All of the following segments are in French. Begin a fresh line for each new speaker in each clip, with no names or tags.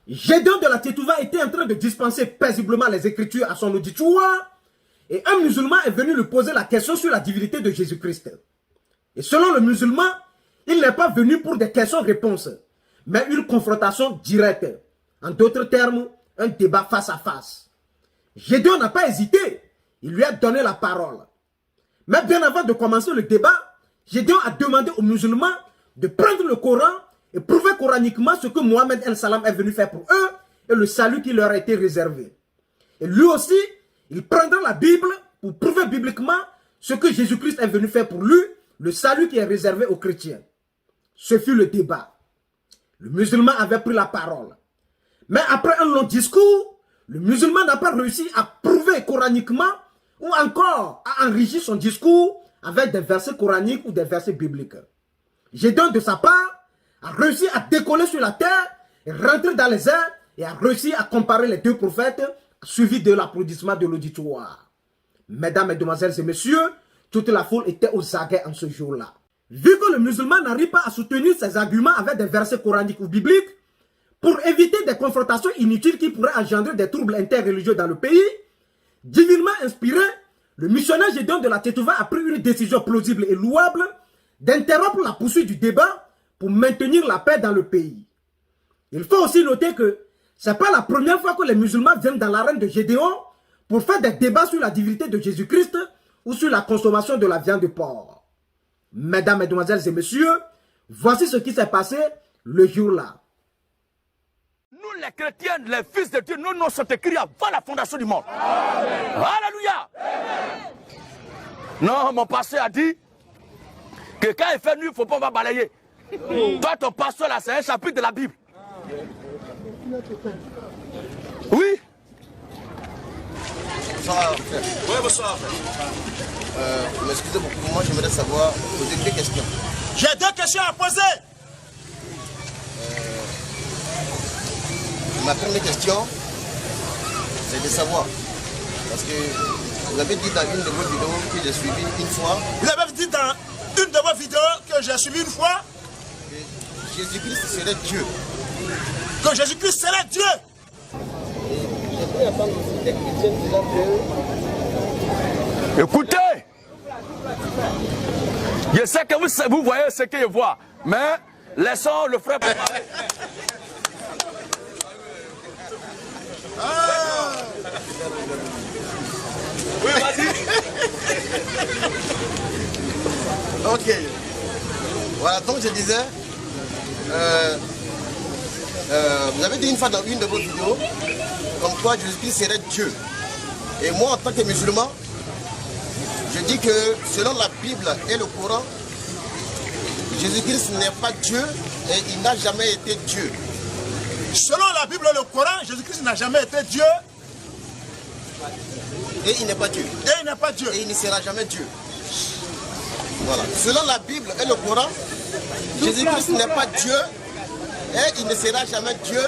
Gédéon de la Tétouva était en train de dispenser paisiblement les Écritures à son auditoire et un musulman est venu lui poser la question sur la divinité de Jésus-Christ. Et selon le musulman, il n'est pas venu pour des questions-réponses, mais une confrontation directe. En d'autres termes, un débat face à face. Gédéon n'a pas hésité, il lui a donné la parole. Mais bien avant de commencer le débat, Gédéon a demandé aux musulmans de prendre le Coran et prouver coraniquement ce que Mohammed el-Salam est venu faire pour eux et le salut qui leur a été réservé. Et lui aussi, il prendra la Bible pour prouver bibliquement ce que Jésus-Christ est venu faire pour lui, le salut qui est réservé aux chrétiens. Ce fut le débat. Le musulman avait pris la parole. Mais après un long discours, le musulman n'a pas réussi à prouver coraniquement ou encore à enrichir son discours avec des versets coraniques ou des versets bibliques. Gédéon de sa part a réussi à décoller sur la terre et rentrer dans les airs et a réussi à comparer les deux prophètes suivi de l'applaudissement de l'auditoire. Mesdames, mesdemoiselles et messieurs, toute la foule était aux aguets en ce jour-là. Vu que le musulman n'arrive pas à soutenir ses arguments avec des versets coraniques ou bibliques, pour éviter des confrontations inutiles qui pourraient engendrer des troubles interreligieux dans le pays, divinement inspiré, le missionnaire Gédéon de la Tétouva a pris une décision plausible et louable d'interrompre la poursuite du débat pour maintenir la paix dans le pays. Il faut aussi noter que ce n'est pas la première fois que les musulmans viennent dans l'arène de Gédéon pour faire des débats sur la divinité de Jésus-Christ ou sur la consommation de la viande de porc. Mesdames, mesdemoiselles et messieurs, voici ce qui s'est passé le jour-là.
Nous les chrétiens, les fils de Dieu, nos noms sont écrits avant la fondation du monde. Amen. Alléluia. Amen. Non, mon pasteur a dit que quand il fait nuit, il ne faut pas balayer. Toi, ton pasteur là, c'est un chapitre de la Bible. Oui.
Bonsoir, frère. Oui, bonsoir, frère. Excusez beaucoup, moi j'aimerais savoir, poser deux questions.
J'ai deux questions à poser.
Ma première question, c'est de savoir, parce que vous avez dit dans une de vos vidéos que j'ai suivi une fois.
Vous avez dit dans une de vos vidéos que j'ai suivi une fois
que Jésus-Christ serait Dieu.
Que Jésus-Christ serait Dieu.
J'aimerais apprendre aussi des chrétiens disant que...
Écoutez, je sais que vous voyez ce que je vois, mais laissons le frère parler.
Oui, vas-y.
Ok. Voilà, donc je disais, vous avez dit une fois dans une de vos vidéos, comme quoi Jésus-Christ serait Dieu. Et moi, en tant que musulman, je dis que selon la Bible et le Coran, Jésus-Christ n'est pas Dieu et il n'a jamais été Dieu.
Selon la Bible et le Coran, Jésus-Christ n'a jamais été Dieu.
Et il n'est pas Dieu.
Et il n'est pas Dieu.
Et il ne sera jamais Dieu. Voilà. Selon la Bible et le Coran, Jésus-Christ n'est pas Dieu et il ne sera jamais Dieu.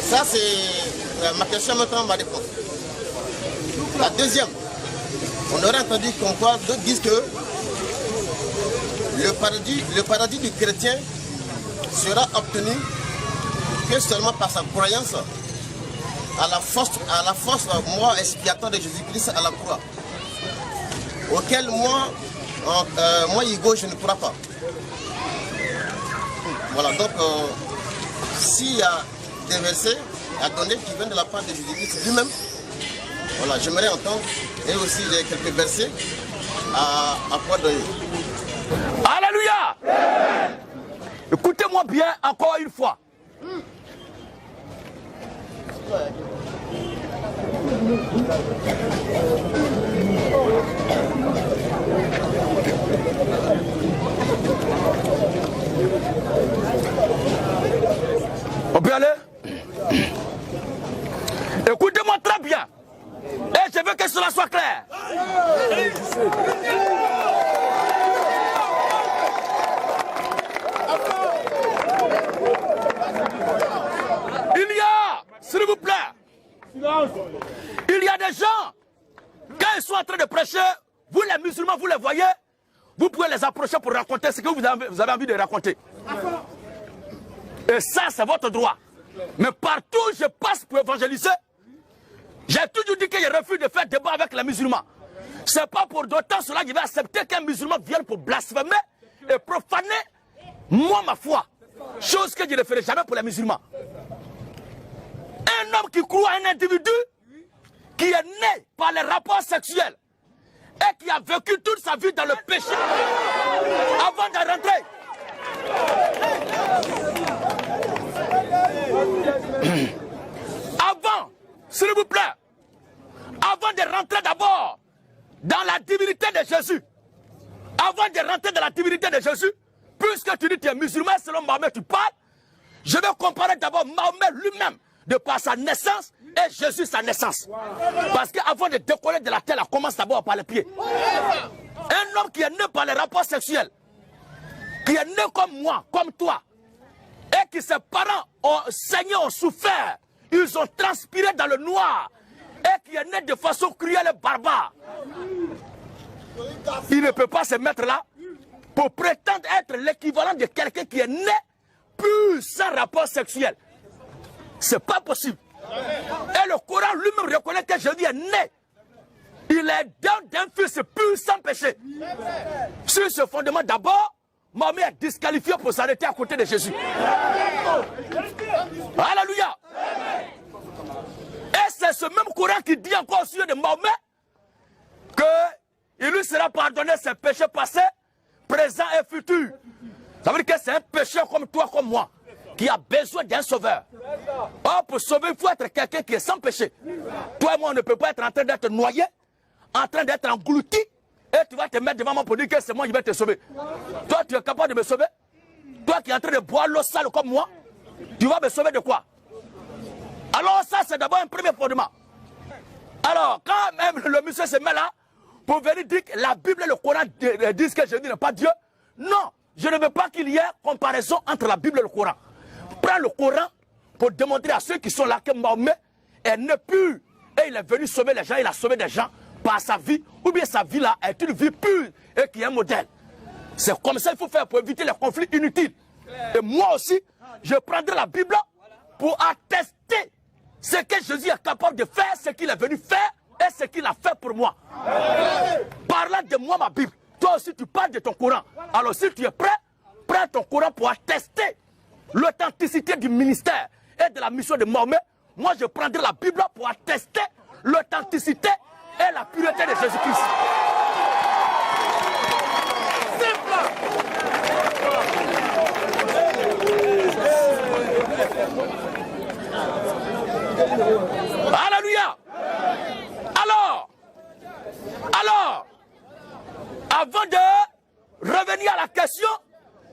Ça, c'est ma question, maintenant ma réponse. La deuxième, on aurait entendu qu'on quoi d'autres disent que le paradis du chrétien sera obtenu que seulement par sa croyance à la force mort expiatoire de Jésus-Christ à la croix, auquel moi Hugo, je ne crois pas. Voilà, donc s'il y a des versets à donner qui viennent de la part de Jésus-Christ lui-même, voilà, j'aimerais entendre, et aussi j'ai quelques versets à quoi donner.
Alléluia. Amen. Écoutez-moi bien encore une fois. On peut aller? Écoutez-moi très bien. Et je veux que cela soit clair. Il y a, s'il vous plaît, il y a des gens, quand ils sont en train de prêcher, vous les musulmans, vous les voyez, vous pouvez les approcher pour raconter ce que vous avez envie de raconter. Et ça, c'est votre droit. Mais partout où je passe pour évangéliser, j'ai toujours dit que je refuse de faire débat avec les musulmans. Ce n'est pas pour d'autant cela que je vais accepter qu'un musulman vienne pour blasphémer et profaner moi ma foi. Chose que je ne ferai jamais pour les musulmans. Un homme qui croit à un individu qui est né par les rapports sexuels et qui a vécu toute sa vie dans le péché avant de rentrer. Avant, s'il vous plaît, avant de rentrer d'abord dans la divinité de Jésus, avant de rentrer dans la divinité de Jésus, puisque tu dis que tu es musulman, selon Mahomet tu parles, je vais comparer d'abord Mahomet lui-même, de par sa naissance, et Jésus sa naissance. Parce qu'avant de décoller de la terre, on commence d'abord par les pieds. Un homme qui est né par les rapports sexuels, qui est né comme moi, comme toi, et que ses parents ont saigné, ont souffert, ils ont transpiré dans le noir, et qui est né de façon cruelle et barbare, il ne peut pas se mettre là pour prétendre être l'équivalent de quelqu'un qui est né pur sans rapport sexuel. C'est pas possible. Et le Coran lui-même reconnaît que Jésus est né. Il est d'un fils pur sans péché. Sur ce fondement, d'abord, Mahomet est disqualifié pour s'arrêter à côté de Jésus. Alléluia. Et c'est ce même Coran qui dit encore au sujet de Mahomet qu'il lui sera pardonné ses péchés passés, présents et futurs. Ça veut dire que c'est un pécheur comme toi, comme moi, qui a besoin d'un sauveur. Or, pour sauver, il faut être quelqu'un qui est sans péché. Toi et moi, on ne peut pas être en train d'être noyé, en train d'être englouti, et tu vas te mettre devant moi pour dire que c'est moi qui vais te sauver. Toi, tu es capable de me sauver? Toi qui es en train de boire l'eau sale comme moi, tu vas me sauver de quoi? Alors ça, c'est d'abord un premier fondement. Alors, quand même le monsieur se met là, pour venir dire que la Bible et le Coran disent que Jésus n'est pas Dieu, non, je ne veux pas qu'il y ait comparaison entre la Bible et le Coran. Prends le Coran pour démontrer à ceux qui sont là que Mahomet est né pur et il est venu sauver les gens, il a sauvé des gens par sa vie, ou bien sa vie là est une vie pure et qui est un modèle. C'est comme ça qu'il faut faire pour éviter les conflits inutiles. Et moi aussi, je prendrai la Bible pour attester ce que Jésus est capable de faire, ce qu'il est venu faire et ce qu'il a fait pour moi. Parlant de moi, ma Bible, toi aussi tu parles de ton Coran. Alors si tu es prêt, prends ton Coran pour attester l'authenticité du ministère et de la mission de Mahomet. Moi je prendrai la Bible pour attester l'authenticité et la pureté de Jésus-Christ. Alléluia. Alors, avant de revenir à la question,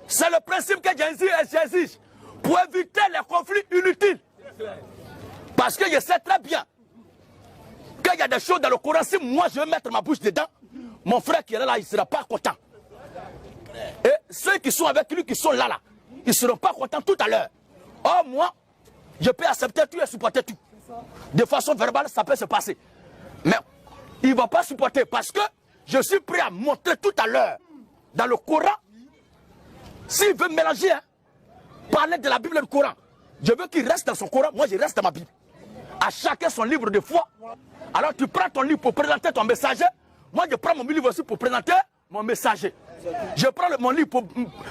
c'est le principe que j'exige pour éviter les conflits inutiles. Parce que je sais très bien qu'il y a des choses dans le Coran, si moi je vais mettre ma bouche dedans, mon frère qui est là, il ne sera pas content. Et ceux qui sont avec lui, qui sont là, ils ne seront pas contents tout à l'heure. Or, moi, je peux accepter tout et supporter tout. De façon verbale, ça peut se passer. Mais il ne va pas supporter parce que je suis prêt à montrer tout à l'heure dans le Coran. S'il veut mélanger, parler de la Bible et du Coran, je veux qu'il reste dans son Coran, moi je reste dans ma Bible. À chacun son livre de foi. Alors tu prends ton livre pour présenter ton messager. Moi je prends mon livre aussi pour présenter mon messager. Je prends mon livre pour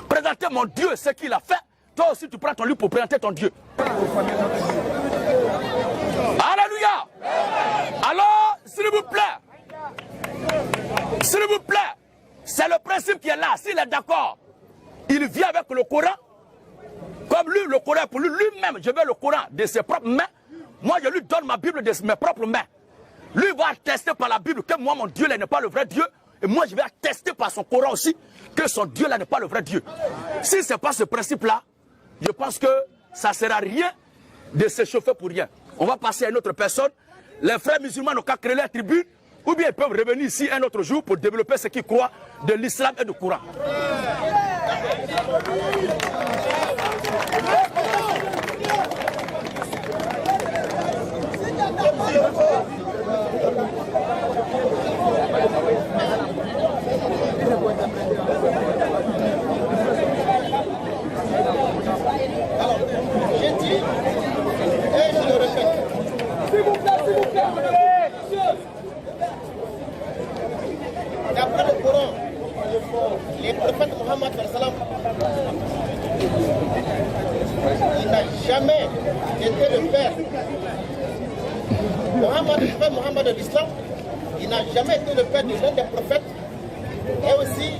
présenter mon Dieu, ce qu'il a fait. Toi aussi tu prends ton livre pour présenter ton Dieu. Alléluia. Alors, s'il vous plaît, c'est le principe qui est là. S'il est d'accord, il vient avec le Coran. Comme lui, le Coran pour lui-même, je veux le Coran de ses propres mains. Moi, je lui donne ma Bible de mes propres mains. Lui va attester par la Bible que moi, mon Dieu là n'est pas le vrai Dieu. Et moi, je vais attester par son Coran aussi que son Dieu là n'est pas le vrai Dieu. Si ce n'est pas ce principe-là, je pense que ça ne sert à rien de s'échauffer pour rien. On va passer à une autre personne. Les frères musulmans n'ont qu'à créer la tribune, ou bien ils peuvent revenir ici un autre jour pour développer ce qu'ils croient de l'islam et du Coran.
Alors, Et je le répète. D'après le Coran, les prophètes Mohammed, il n'a jamais été le père. Mohammed de l'Islam, il n'a jamais été le père de l'un des prophètes. Et aussi,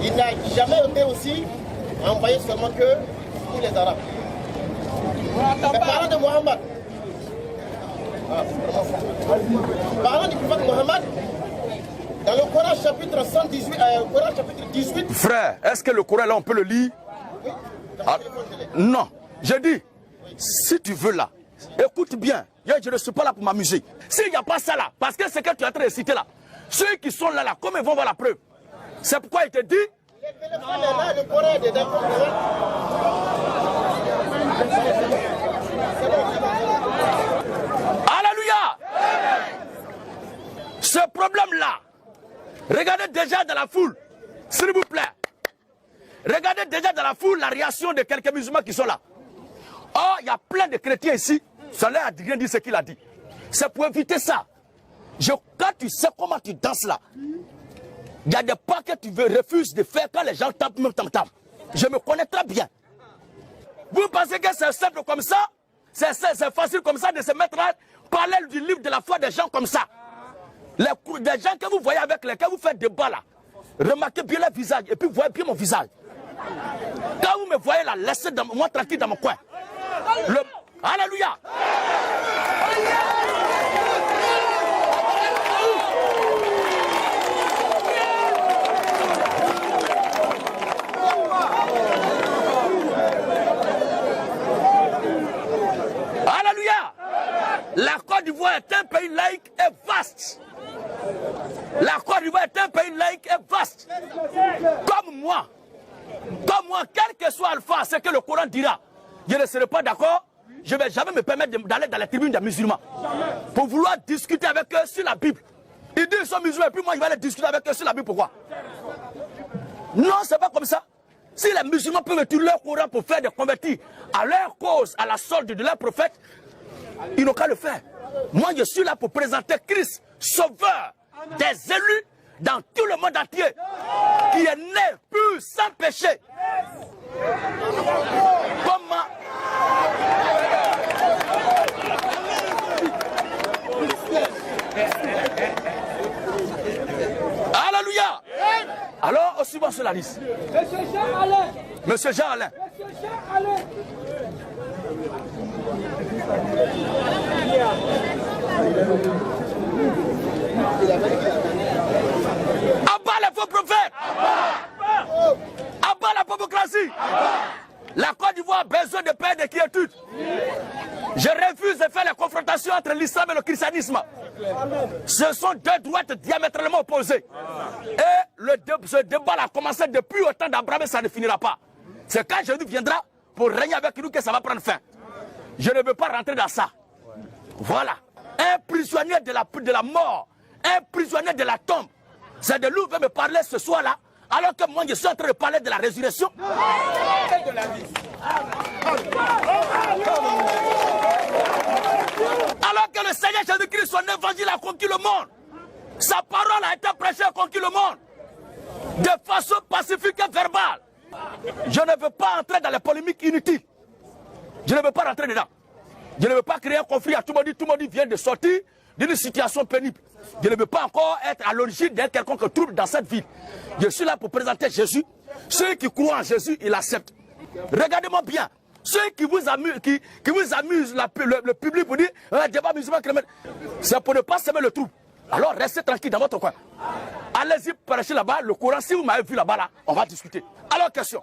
il n'a jamais été aussi envoyé seulement que pour les Arabes. Mais parlant de Mohammed, parlant du prophète Mohammed, dans le Coran chapitre 118, Coran chapitre 18.
Frère, est-ce que le Coran là on peut le lire?
Oui,
non, je dis, si tu veux là, écoute bien, je ne suis pas là pour m'amuser. S'il n'y a pas ça là, parce que ce que tu es en train de citer là, ceux qui sont là, comment ils vont voir la preuve? C'est pourquoi il te dit.
Le Coran est dedans.
Alléluia! Ce problème-là, regardez déjà dans la foule, s'il vous plaît. Regardez déjà dans la foule la réaction de quelques musulmans qui sont là. Oh, il y a plein de chrétiens ici. Ça leur a rien dit ce qu'il a dit. C'est pour éviter ça. Quand tu sais comment tu danses là, il y a des pas que tu refuses de faire quand les gens tapent même tam-tam. Je me connais très bien. Vous pensez que c'est simple comme ça? C'est facile comme ça de se mettre là, parler du livre de la foi des gens comme ça. Des gens que vous voyez avec lesquels vous faites débat là. Remarquez bien le visage et puis voyez bien mon visage. Quand vous me voyez là, laissez-moi tranquille dans mon coin. Alléluia! Alléluia! La Côte d'Ivoire est un pays laïque et vaste. La Côte d'Ivoire est un pays laïque et vaste. Comme moi, quel que soit Alpha, ce que le Coran dira, je ne serai pas d'accord. Je ne vais jamais me permettre d'aller dans la tribune des musulmans pour vouloir discuter avec eux sur la Bible. Ils disent qu'ils sont musulmans et puis moi je vais aller discuter avec eux sur la Bible. Pourquoi? Non, c'est pas comme ça. Si les musulmans peuvent utiliser leur Coran pour faire des convertis à leur cause, à la solde de leur prophète, ils n'ont qu'à le faire. Moi je suis là pour présenter Christ, sauveur des élus dans tout le monde entier, qui est né pur, sans péché. Comment? Alléluia. Alors, au suivant sur la liste.
Monsieur Jean Alain.
Monsieur Jean Alain.
Monsieur Jean Alain.
Abat les faux prophètes. Abat la pauvocratie. La Côte d'Ivoire a besoin de paix et de quiétude. Je refuse de faire la confrontation entre l'islam et le christianisme. Ce sont deux droites diamétralement opposées. Et ce débat a commencé depuis au temps d'Abraham et ça ne finira pas. C'est quand Jésus viendra pour régner avec nous que ça va prendre fin. Je ne veux pas rentrer dans ça. Voilà. Un prisonnier de la mort, un prisonnier de la tombe. C'est de lui qui veut me parler ce soir-là, alors que moi je suis en train de parler de la résurrection. Et de la vie. Alors que le Seigneur Jésus-Christ, son évangile a conquis le monde. Sa parole a été prêchée et a conquis le monde. De façon pacifique et verbale. Je ne veux pas entrer dans les polémiques inutiles. Je ne veux pas rentrer dedans. Je ne veux pas créer un conflit à tout le monde. Tout le monde vient de sortir d'une situation pénible. Je ne veux pas encore être à l'origine d'un quelconque trouble dans cette ville. Je suis là pour présenter Jésus. Ceux qui croient en Jésus, ils l'acceptent. Regardez-moi bien. Ceux qui vous amusent, le public pour dire débat musulman, c'est pour ne pas semer le trouble. Alors restez tranquille dans votre coin. Allez-y prêcher là-bas, le Coran. Si vous m'avez vu là-bas, là, on va discuter. Alors, question.